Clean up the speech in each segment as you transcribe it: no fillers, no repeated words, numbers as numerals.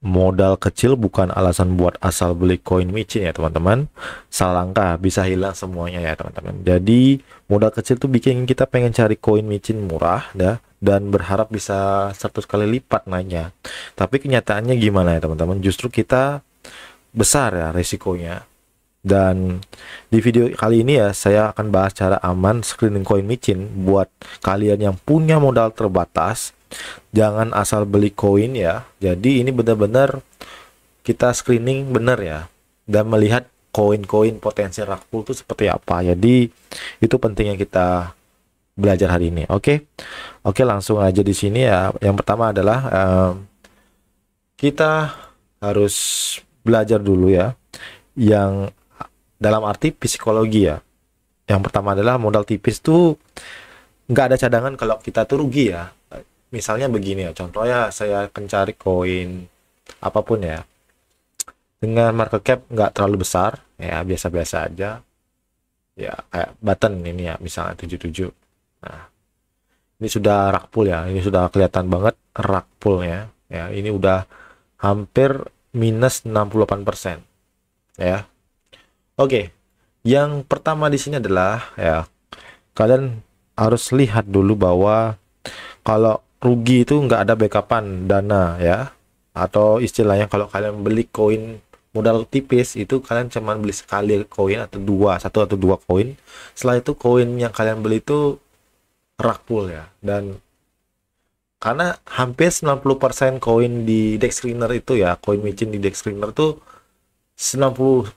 modal kecil bukan alasan buat asal beli koin micin ya teman-teman. Salah langkah, bisa hilang semuanya ya teman-teman. Jadi modal kecil tuh bikin kita pengen cari koin micin murah dah dan berharap bisa 100 kali lipat naiknya. Tapi kenyataannya gimana ya teman-teman? Justru kita besar ya risikonya. Dan di video kali ini ya saya akan bahas cara aman screening koin micin buat kalian yang punya modal terbatas. Jangan asal beli koin ya. Jadi ini benar-benar kita screening benar ya dan melihat koin-koin potensi rug pull itu seperti apa. Jadi itu pentingnya kita belajar hari ini. Oke. Oke, langsung aja di sini ya. Yang pertama adalah kita harus belajar dulu ya. Yang dalam arti psikologi ya. Yang pertama adalah modal tipis tuh nggak ada cadangan kalau kita tuh rugi ya. Misalnya begini ya, contohnya saya akan cari koin apapun ya dengan market cap nggak terlalu besar ya, biasa-biasa aja ya, kayak button ini ya misalnya 77. Nah, ini sudah rug pull ya, ini sudah kelihatan banget rug pullnya ya, ini udah hampir minus 68% ya. Oke, yang pertama di sini adalah ya kalian harus lihat dulu bahwa kalau rugi itu nggak ada backupan dana ya, atau istilahnya kalau kalian beli koin modal tipis itu kalian cuma beli sekali koin atau dua, satu atau dua koin. Setelah itu koin yang kalian beli itu rug pull ya, dan karena hampir 90% koin di dex screener itu ya, koin micin di dex screener tuh 90%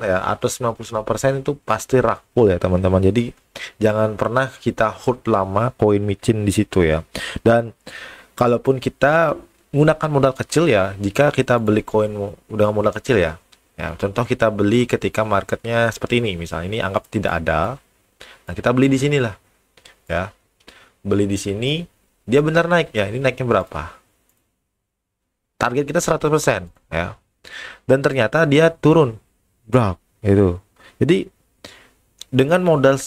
ya atau 99% itu pasti rug pull ya teman-teman. Jadi jangan pernah kita hold lama koin micin di situ ya. Dan kalaupun kita menggunakan modal kecil ya, jika kita beli koin udah modal kecil ya. Ya, contoh kita beli ketika marketnya seperti ini, misalnya ini anggap tidak ada. Nah, kita beli di sinilah. Ya. Beli di sini, dia benar naik ya. Ini naiknya berapa? Target kita 100% ya. Dan ternyata dia turun bro itu. Jadi dengan modal,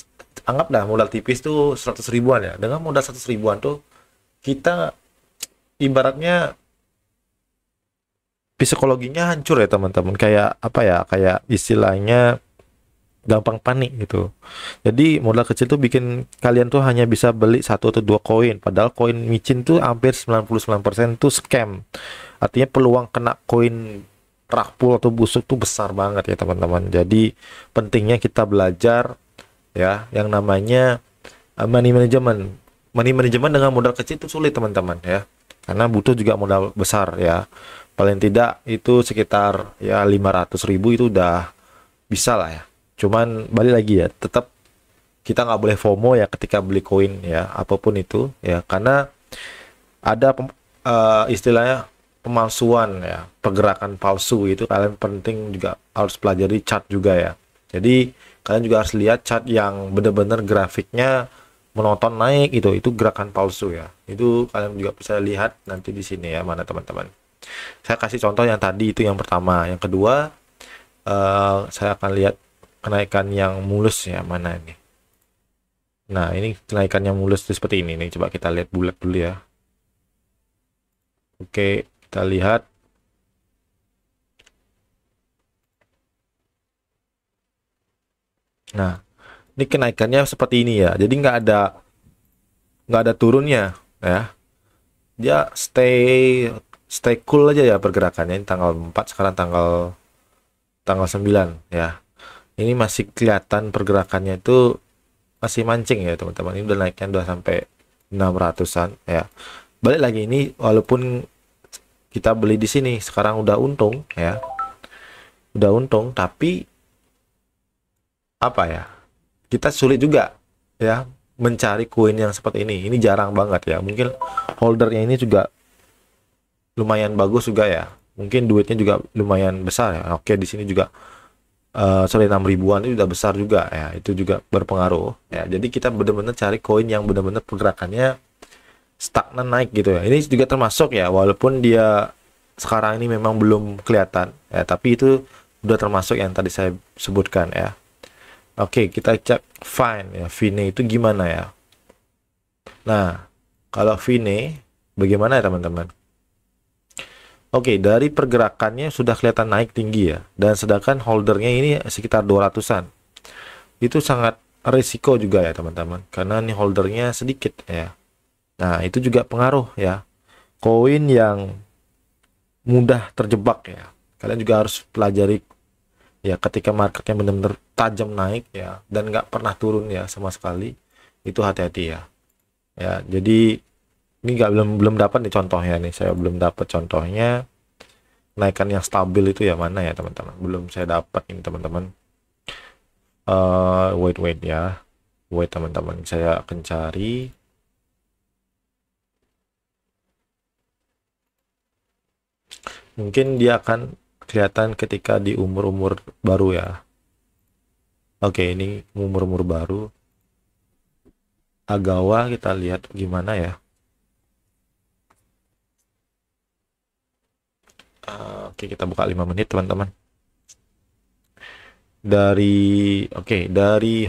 anggaplah modal tipis tuh 100 ribuan ya, dengan modal 100 ribuan tuh kita ibaratnya psikologinya hancur ya teman-teman, kayak apa ya, kayak istilahnya gampang panik gitu. Jadi modal kecil tuh bikin kalian tuh hanya bisa beli satu atau dua koin, padahal koin micin tuh hampir 99% tuh scam. Artinya peluang kena koin rug pull atau busuk tuh besar banget ya teman-teman. Jadi pentingnya kita belajar ya yang namanya money management. Money management dengan modal kecil itu sulit teman-teman ya, karena butuh juga modal besar ya. Paling tidak itu sekitar ya 500 ribu itu udah bisa lah ya. Cuman balik lagi ya, tetap kita nggak boleh FOMO ya ketika beli koin ya, apapun itu ya, karena ada istilahnya pemalsuan ya, pergerakan palsu. Itu kalian penting juga harus pelajari chart juga ya. Jadi kalian juga harus lihat chart yang benar-benar grafiknya menonton naik, itu gerakan palsu ya. Itu kalian juga bisa lihat nanti di sini ya, mana teman-teman. Saya kasih contoh yang tadi itu yang pertama. Yang kedua saya akan lihat kenaikan yang mulus ya, mana ini. Nah, ini kenaikan yang mulus seperti ini nih. Coba kita lihat bulat dulu ya. Oke, kita lihat. Nah, ini kenaikannya seperti ini ya. Jadi nggak ada turunnya ya. Dia stay cool aja ya pergerakannya. Ini tanggal 4, sekarang tanggal 9 ya. Ini masih kelihatan pergerakannya itu masih mancing ya teman-teman. Ini udah naiknya udah sampai 600-an ya. Balik lagi, ini walaupun kita beli di sini sekarang udah untung ya. Udah untung, tapi apa ya? Kita sulit juga ya mencari koin yang seperti ini. Ini jarang banget ya. Mungkin holdernya ini juga lumayan bagus juga ya. Mungkin duitnya juga lumayan besar ya. Oke, di sini juga 6 ribuan itu udah besar juga ya. Itu juga berpengaruh ya. Jadi kita benar-benar cari koin yang benar-benar pergerakannya stagnan naik gitu ya. Ini juga termasuk ya, walaupun dia sekarang ini memang belum kelihatan ya, tapi itu udah termasuk yang tadi saya sebutkan ya. Oke, kita cek fine ya, Vine itu gimana ya. Nah, kalau Vine bagaimana ya teman-teman? Oke, dari pergerakannya sudah kelihatan naik tinggi ya. Dan sedangkan holdernya ini sekitar 200-an. Itu sangat risiko juga ya teman-teman. Karena ini holdernya sedikit ya. Nah, itu juga pengaruh ya. Koin yang mudah terjebak ya. Kalian juga harus pelajari ya ketika marketnya benar-benar tajam naik ya dan nggak pernah turun ya sama sekali. Itu hati-hati ya. Ya, jadi ini nggak belum belum dapat nih contohnya nih. Saya belum dapat contohnya kenaikan yang stabil itu ya mana ya teman-teman. Belum saya dapat ini teman-teman. Wait ya. Wait teman-teman. Saya akan cari. Mungkin dia akan kelihatan ketika di umur-umur baru ya. Oke, ini umur-umur baru. Agawa kita lihat gimana ya. Oke, kita buka 5 menit teman-teman. Dari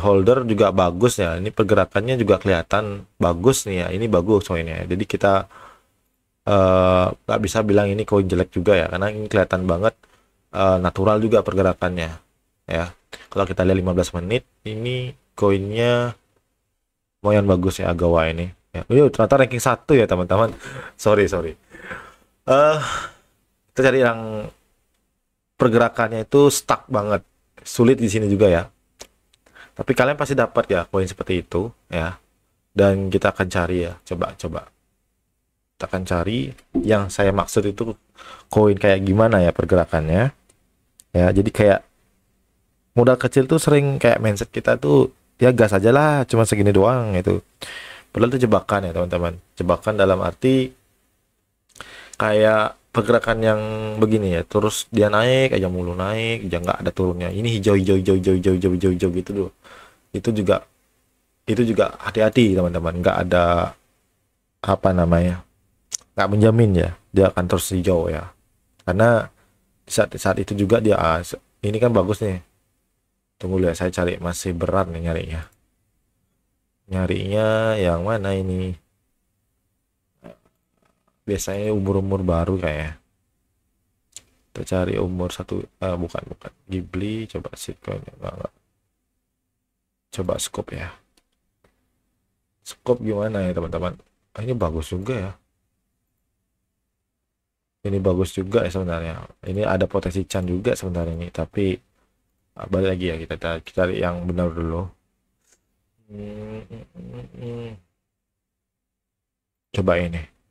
holder juga bagus ya. Ini pergerakannya juga kelihatan bagus nih ya. Ini bagus soalnya. Jadi kita nggak bisa bilang ini koin jelek juga ya, karena ini kelihatan banget natural juga pergerakannya ya. Kalau kita lihat 15 menit ini koinnya lumayan bagus ya Agawa ini ya. Ini ternyata ranking 1 ya teman-teman. Sorry. eh kita cari yang pergerakannya itu stuck banget, sulit di sini juga ya. Tapi kalian pasti dapat ya koin seperti itu ya. Dan kita akan cari ya, coba kita akan cari yang saya maksud itu koin kayak gimana ya pergerakannya ya. Jadi kayak modal kecil tuh sering kayak mindset kita tuh ya gas aja lah, cuma segini doang itu. Padahal itu jebakan ya teman-teman. Jebakan dalam arti kayak pergerakan yang begini ya, terus dia naik aja mulu, naik aja nggak ada turunnya. Ini hijau gitu loh. Itu juga hati-hati teman-teman, nggak ada apa namanya, nggak menjamin ya dia akan terus hijau ya, karena saat itu juga dia ini kan bagus nih. Tunggu lihat, saya cari, masih berat nih nyarinya yang mana ini. Biasanya umur baru kayak kita cari umur satu, bukan Ghibli, coba sitcoin enggak. Coba scope ya, scope gimana ya teman-teman. Ini bagus juga ya, ini bagus juga ya sebenarnya. Ini ada potensi Chan juga sebenarnya ini, tapi balik lagi ya, kita cari yang benar dulu. Coba ini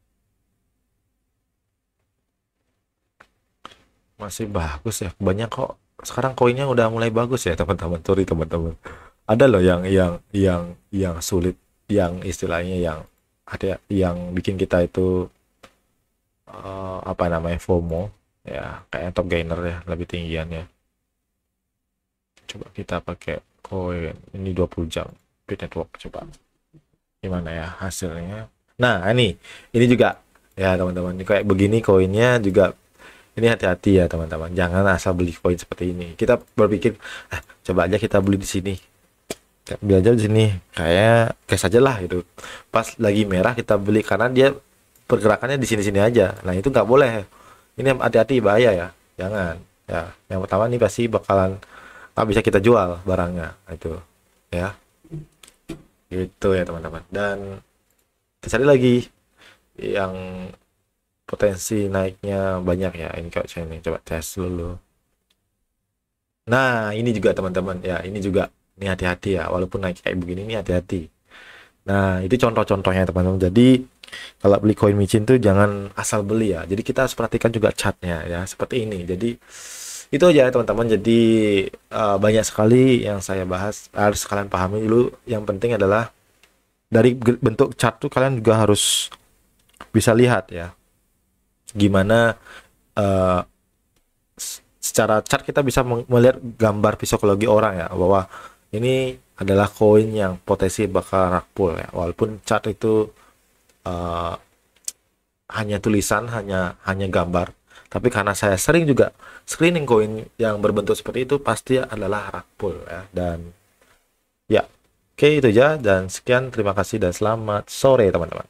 masih bagus ya, banyak kok sekarang koinnya udah mulai bagus ya teman-teman. Sorry teman-teman, ada loh yang sulit, yang istilahnya yang ada yang bikin kita itu apa namanya, FOMO ya, kayak top gainer ya, lebih tinggian ya. Coba kita pakai koin ini 20 jam Bit Network, coba gimana ya hasilnya. Nah, ini juga ya teman-teman, ini kayak begini koinnya juga. Ini hati-hati ya teman-teman, jangan asal beli koin seperti ini. Kita berpikir coba aja kita beli di sini, beli aja di sini, kayak cash aja lah gitu. Pas lagi merah kita beli karena dia pergerakannya di sini-sini aja. Nah, itu nggak boleh. Ini hati-hati, bahaya ya, jangan ya. Yang pertama nih pasti bakalan nggak bisa kita jual barangnya, itu ya, gitu ya teman-teman. Dan kita cari lagi yang potensi naiknya banyak ya. Ini kayak saya ini coba tes dulu. Nah, ini juga teman-teman ya, ini juga, ini hati-hati ya, walaupun naik kayak begini ini hati-hati. Nah, itu contoh-contohnya teman-teman. Jadi kalau beli koin micin tuh jangan asal beli ya. Jadi kita harus perhatikan juga chartnya ya, seperti ini. Jadi itu aja ya teman-teman. Jadi banyak sekali yang saya bahas, harus kalian pahami dulu. Yang penting adalah dari bentuk chart tuh kalian juga harus bisa lihat ya, gimana secara chart kita bisa melihat gambar psikologi orang ya, bahwa ini adalah koin yang potensi bakal rakpul ya, walaupun chart itu hanya tulisan, hanya gambar. Tapi karena saya sering juga screening koin yang berbentuk seperti itu, pasti adalah rakpul ya. Dan ya, oke, itu aja, dan sekian, terima kasih dan selamat sore teman-teman.